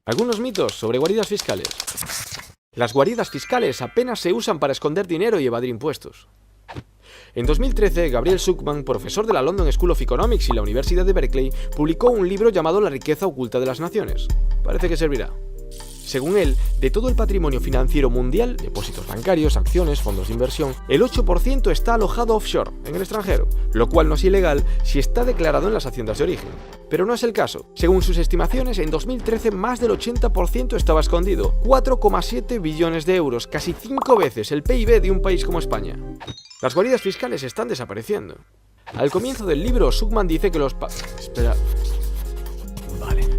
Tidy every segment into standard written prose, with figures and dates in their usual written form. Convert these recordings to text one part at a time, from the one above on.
Algunos mitos sobre guaridas fiscales. Las guaridas fiscales apenas se usan para esconder dinero y evadir impuestos. En 2013, Gabriel Zucman, profesor de la London School of Economics y la Universidad de Berkeley, publicó un libro llamado La riqueza oculta de las naciones. Parece que servirá. Según él, de todo el patrimonio financiero mundial, depósitos bancarios, acciones, fondos de inversión, el 8% está alojado offshore, en el extranjero, lo cual no es ilegal si está declarado en las haciendas de origen. Pero no es el caso. Según sus estimaciones, en 2013 más del 80% estaba escondido, 4,7 billones de euros, casi 5 veces el PIB de un país como España. Las guaridas fiscales están desapareciendo. Al comienzo del libro, Zucman dice que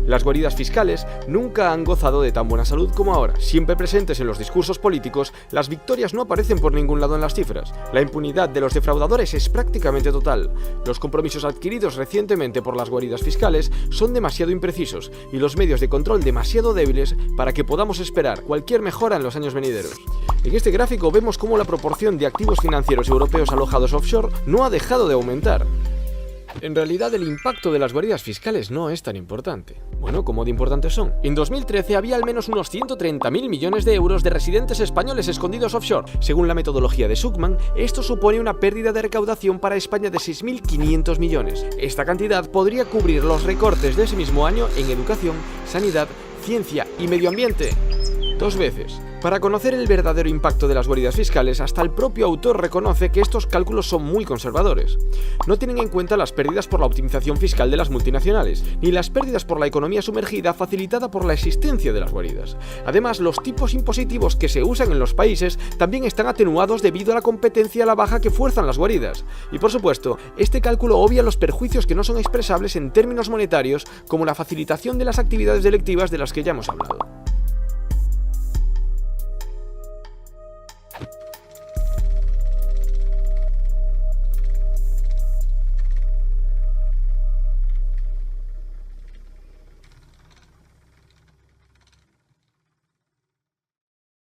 las guaridas fiscales nunca han gozado de tan buena salud como ahora. Siempre presentes en los discursos políticos, las victorias no aparecen por ningún lado en las cifras. La impunidad de los defraudadores es prácticamente total. Los compromisos adquiridos recientemente por las guaridas fiscales son demasiado imprecisos y los medios de control demasiado débiles para que podamos esperar cualquier mejora en los años venideros. En este gráfico vemos cómo la proporción de activos financieros europeos alojados offshore no ha dejado de aumentar. En realidad, el impacto de las guaridas fiscales no es tan importante. Bueno, ¿cómo de importantes son? En 2013 había al menos unos 130.000 millones de euros de residentes españoles escondidos offshore. Según la metodología de Zucman, esto supone una pérdida de recaudación para España de 6.500 millones. Esta cantidad podría cubrir los recortes de ese mismo año en educación, sanidad, ciencia y medio ambiente. 2 veces. Para conocer el verdadero impacto de las guaridas fiscales, hasta el propio autor reconoce que estos cálculos son muy conservadores. No tienen en cuenta las pérdidas por la optimización fiscal de las multinacionales, ni las pérdidas por la economía sumergida facilitada por la existencia de las guaridas. Además, los tipos impositivos que se usan en los países también están atenuados debido a la competencia a la baja que fuerzan las guaridas. Y por supuesto, este cálculo obvia los perjuicios que no son expresables en términos monetarios, como la facilitación de las actividades delictivas de las que ya hemos hablado.